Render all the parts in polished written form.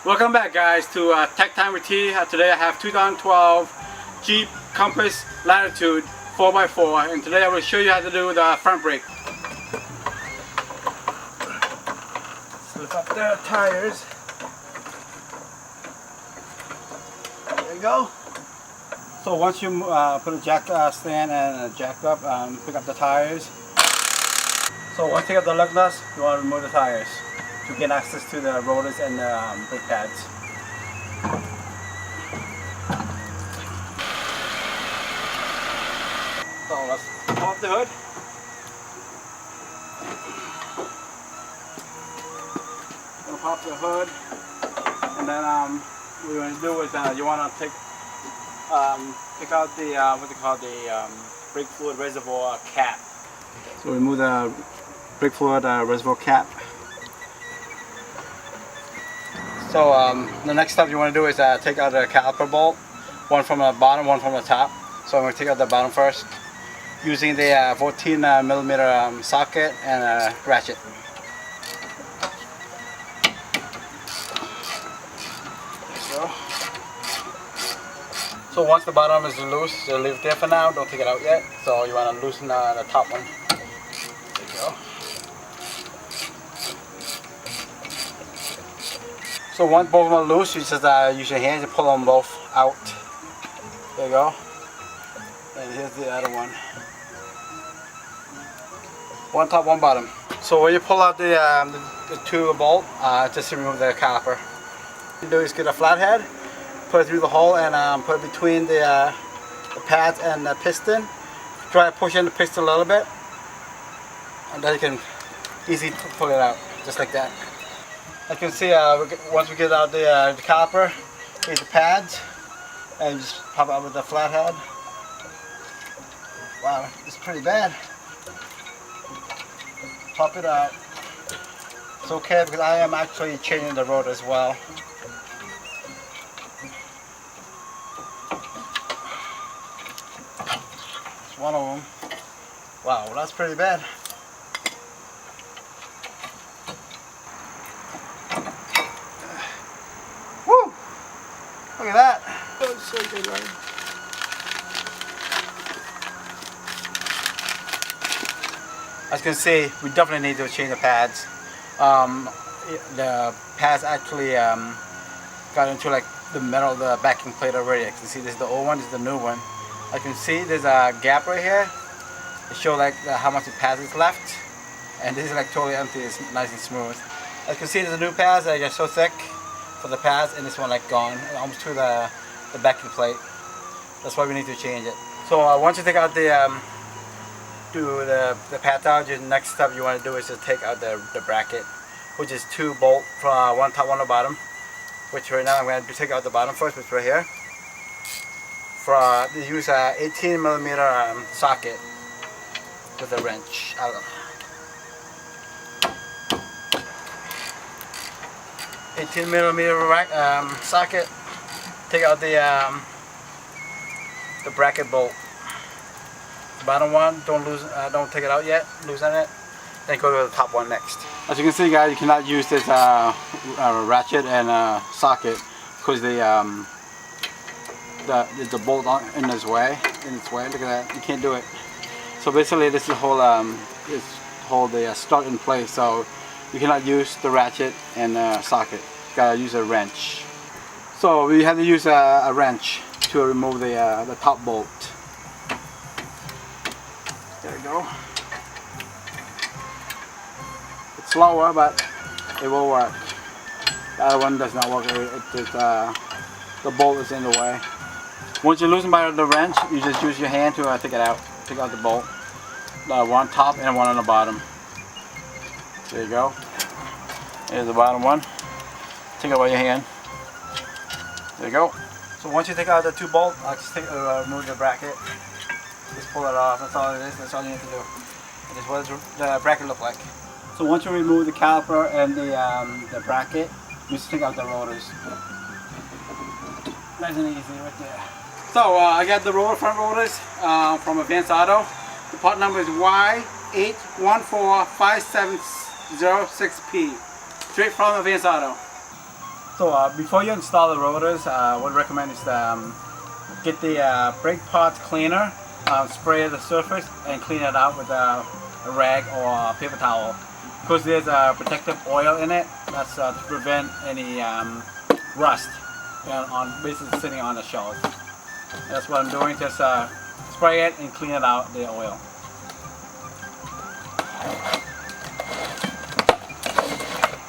Welcome back, guys, to Tech Time with T. Today I have 2012 Jeep Compass Latitude 4x4, and today I will show you how to do the front brake. Lift up the tires. There you go. So once you put a jack stand and a jack up, pick up the tires. So once you get the lug nuts, you want to remove the tires to get access to the rotors and the brake pads. So let's pull up the hood. We'll pop the hood, and then what you want to do is you want to take out the what they call the brake fluid reservoir cap. So remove the brake fluid reservoir cap. So the next step you want to do is take out the caliper bolt, one from the bottom, one from the top. So I'm going to take out the bottom first, using the 14 millimeter socket and a ratchet. There you go. So once the bottom is loose, so leave it there for now. Don't take it out yet. So you want to loosen the top one. There you go. So once both of them are loose, you just use your hands and pull them both out. There you go. And here's the other one. One top, one bottom. So when you pull out the two bolt, just remove the caliper. What you do is get a flathead, put it through the hole, and put it between the pads and the piston. Try to push in the piston a little bit, and then you can easily pull it out, just like that. As you can see, once we get out the caliper, here's the pads, and you just pop it out with the flathead. Wow, it's pretty bad. Pop it out. It's okay because I am actually changing the rotor as well. It's one of them. Wow, that's pretty bad. Woo! Look at that. That's so good, right? As you can see, we definitely need to change the pads. The pads actually got into like the metal of the backing plate already. As you can see, this is the old one, this is the new one. As you can see, there's a gap right here. It shows like how much the pads is left. And this is like totally empty, it's nice and smooth. As you can see, there's the new pads that are so thick for the pads, and this one like gone, almost to the backing plate. That's why we need to change it. So once you take out the pads out, the next step you want to do is to take out the bracket, which is two bolts from one top, one on the bottom. Which right now I'm going to take out the bottom first, which is right here. Use a 18 millimeter socket with a wrench. 18 millimeter socket. Take out the bracket bolt. The bottom one, don't take it out yet. Loosen it. Then go to the top one next. As you can see, guys, you cannot use this ratchet and socket because the bolt in its way. Look at that. You can't do it. So basically, this is hold the stud in place. So you cannot use the ratchet and socket. You gotta use a wrench. So we have to use a wrench to remove the top bolt. There we go. It's slower, but it will work. The other one does not work. The bolt is in the way. Once you loosen by the wrench, you just use your hand to take it out. Take out the bolt. One top and one on the bottom. There you go. Here's the bottom one. Take it by your hand. There you go. So once you take out the two bolts, just remove the bracket. Just pull it off. That's all it is. That's all you need to do. And this is what the bracket look like. So once you remove the caliper and the bracket, you just take out the rotors. Nice and easy right there. So I got the front rotors from Advanced Auto. The part number is Y8145706P. Straight from Advanced Auto. So before you install the rotors, what I recommend is get the brake parts cleaner, spray the surface and clean it out with a rag or a paper towel. Because there's a protective oil in it, that's to prevent any rust basically sitting on the shells. That's what I'm doing, just spray it and clean it out, the oil.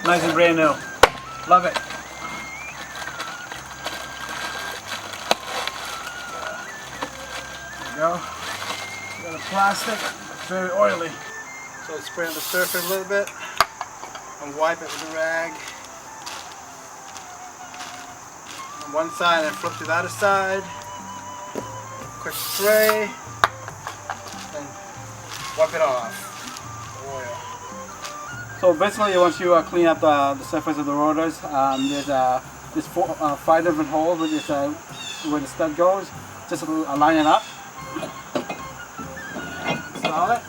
Nice and brand new. Love it. There you go. Got a plastic, very oily. So spray on the surface a little bit and wipe it with a rag on one side and flip to the other side. Quick spray and wipe it off. Oil. So basically, once you clean up the surface of the rotors, there's 5 different holes where the stud goes. Just line it up. Install it.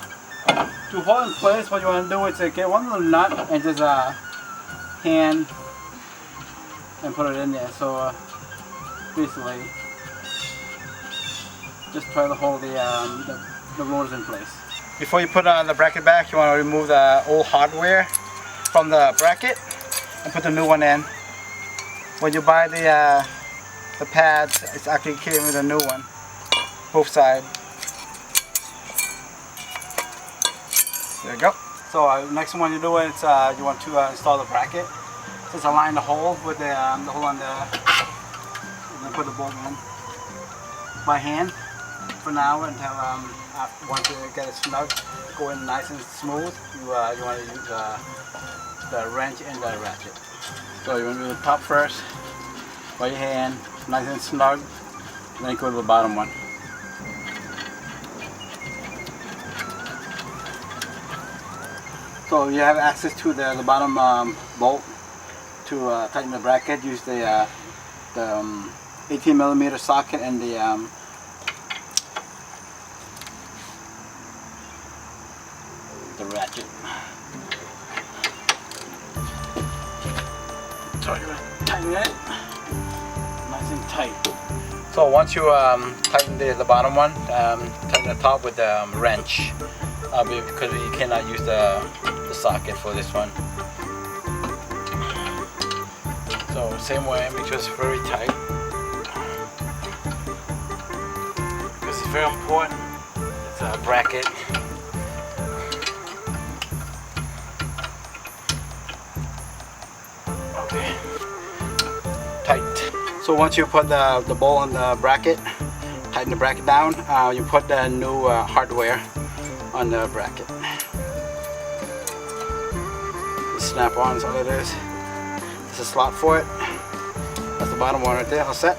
To hold in place, what you want to do is get one little nut and just hand and put it in there. So basically, just try to hold the rotors in place. Before you put the bracket back, you want to remove the old hardware from the bracket and put the new one in. When you buy the pads, it's actually came with a new one, both sides. There you go. So next one you do is you want to install the bracket. Just align the hole with the hole on the, and then put the bolt in by hand for now until once you get it snug, go in nice and smooth. You want to use the wrench and the ratchet. So you want to do the top first by your hand, nice and snug, and then go to the bottom one. So you have access to the bottom bolt to tighten the bracket. Use the 18mm socket and the ratchet. So you're going to tighten it nice and tight. So once you tighten the bottom one, tighten the top with the wrench. Because you cannot use the socket for this one. So same way, make sure it's very tight. Because it's very important. It's a bracket. Okay. Tight. So once you put the bolt on the bracket, tighten the bracket down, you put the new hardware on the bracket. Snap on is all it is. There's a slot for it. That's the bottom one right there, all set.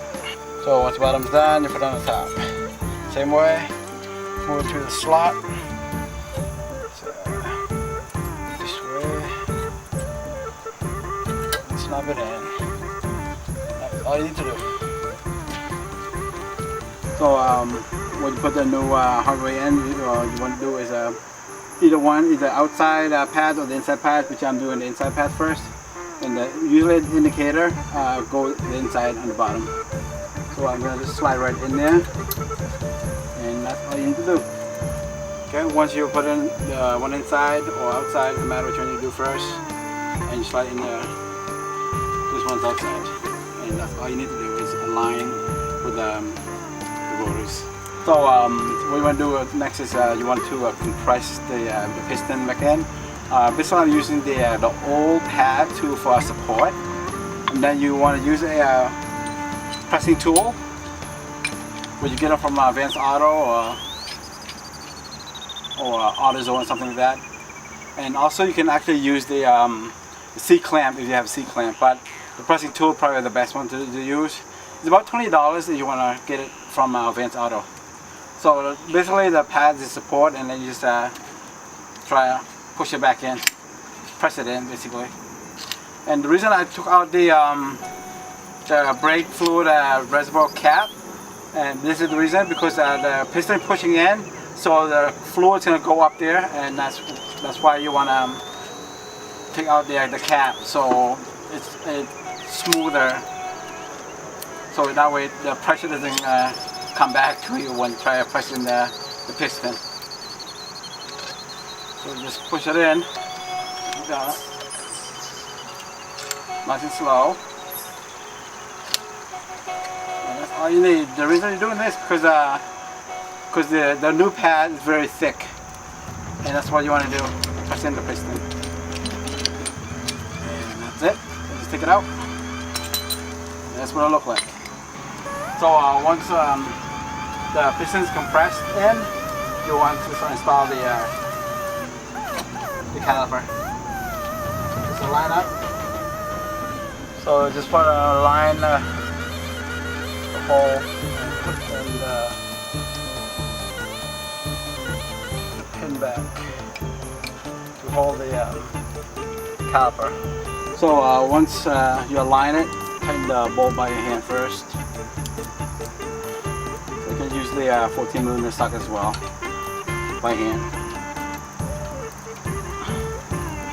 So once the bottom's done, you put it on the top. Same way, move it through the slot. So, this way. Snap it in. That's all you need to do. So when you put the new hardware in, what you want to do is either outside pad or the inside pad, which I'm doing the inside pad first. And usually the indicator goes the inside on the bottom. So I'm going to just slide right in there, and that's all you need to do. Okay, once you put in the one inside or outside, no matter which one you do first, and you slide in there. This one's outside, and that's all you need to do is align with the rotors. So what you want to do next is you want to compress the piston back in. This one I'm using the old pad tool for support, and then you want to use a pressing tool, where you get it from Advanced Auto or AutoZone or something like that. And also you can actually use the C-clamp if you have a C-clamp, but the pressing tool is probably the best one to use. It's about $20 if you want to get it from Advanced Auto. So basically the pads is support, and then you just try to push it back in, press it in basically. And the reason I took out the brake fluid reservoir cap, and this is the reason, because the piston pushing in, so the fluid's gonna go up there, and that's why you want to take out the cap, so it smoother, so that way the pressure doesn't come back to you when you try to press in the piston. So just push it in. You got it. Nice and slow. And that's all you need. The reason you're doing this because the new pad is very thick, and that's what you want to do. Press in the piston. And that's it. So just take it out. And that's what it'll look like. So once the piston is compressed in, you want to install the caliper. So line up. So just put a line the hole and put in the pin back to hold the caliper. So once you align it, tighten the bolt by your hand first. You can use the 14mm socket as well by hand.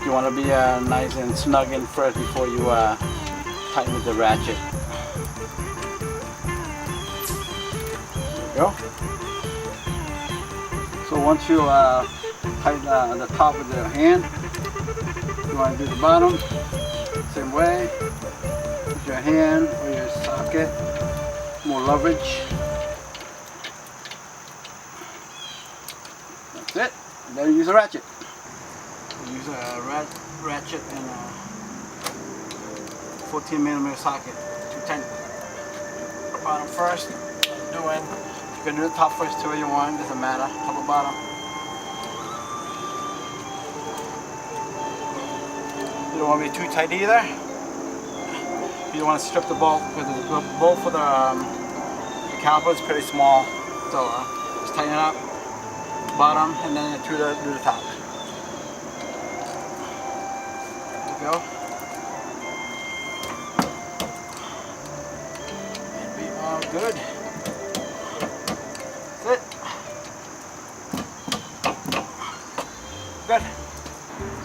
You want to be nice and snug in first before you tighten with the ratchet. There you go. So once you tighten the top with the hand, you want to do the bottom same way. With your hand or your socket, more leverage. That's it. And then you use a ratchet. Use a ratchet and a 14mm socket to tighten the bottom first. You can do the top first too if you want, doesn't matter, top or bottom. You don't want to be too tight either. You don't want to strip the bolt because the bolt for the caliper is pretty small. So just tighten it up, bottom, and then do the top. Go. And we are good. That's it. Good.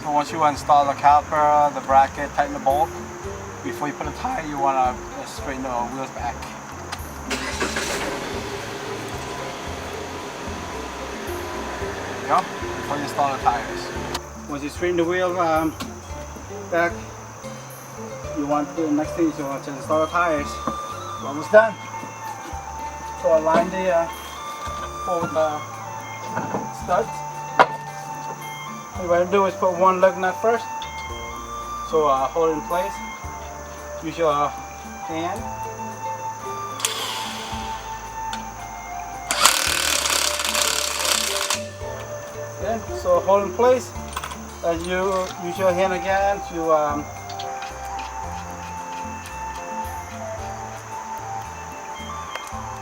So once you install the caliper, the bracket, tighten the bolt, before you put a tire, you want to straighten the wheels back. There you go. Before you install the tires. Once you straighten the wheel back, you want the next thing is you want to install the tires. We're almost done. So align the hole with the studs. What you want to do is put one lug nut first. So hold it in place. Use your hand. Okay, so hold in place. As you use your hand again to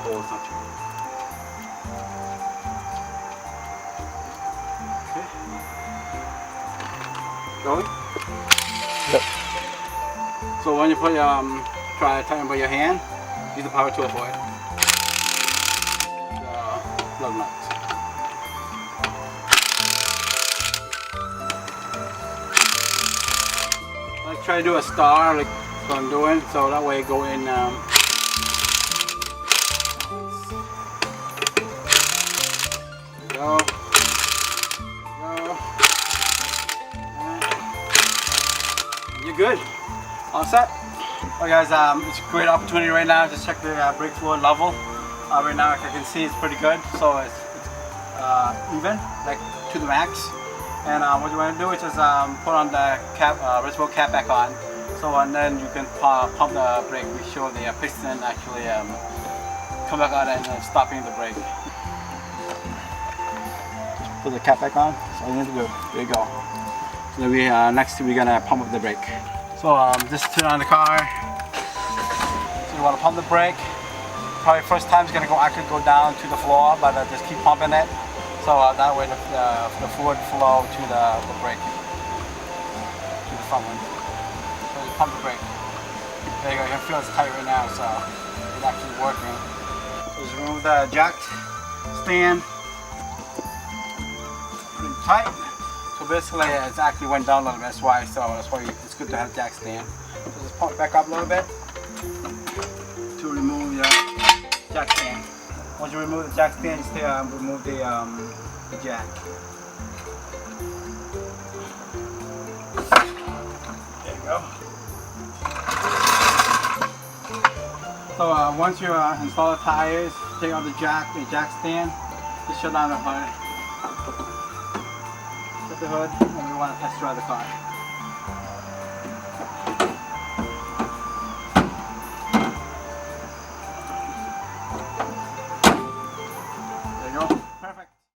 hold something. Okay. Going? Yep. So when you put try to tighten by your hand, use the power tool for it. The lug nuts. Try to do a star like what I'm doing, so that way go in. Go. You're good. All set. Well, guys, it's a great opportunity right now to check the brake fluid level. Right now, like I can see, it's pretty good. So it's even, like to the max. And what you want to do is just put on the cap, reservoir cap back on. So and then you can pump the brake. We show the piston actually come back on and stopping the brake. Put the cap back on. So you need to go. There you go. So then next we're gonna pump up the brake. So just turn on the car. So you want to pump the brake. Probably first time it's gonna actually go down to the floor, but just keep pumping it. So that way the fluid flow to the brake, to the front one. So you pump the brake. There you go, you can feel it's tight right now, so it's actually working. So just remove the jack stand. Pretty tight. So basically it's actually went down a little bit, that's why it's good to have jack stand. So just pump back up a little bit to remove your jack stand. Once you remove the jack stand, just remove the jack. There you go. So once you install the tires, take out the jack stand, just shut down the hood. Shut the hood, and we want to test drive the car.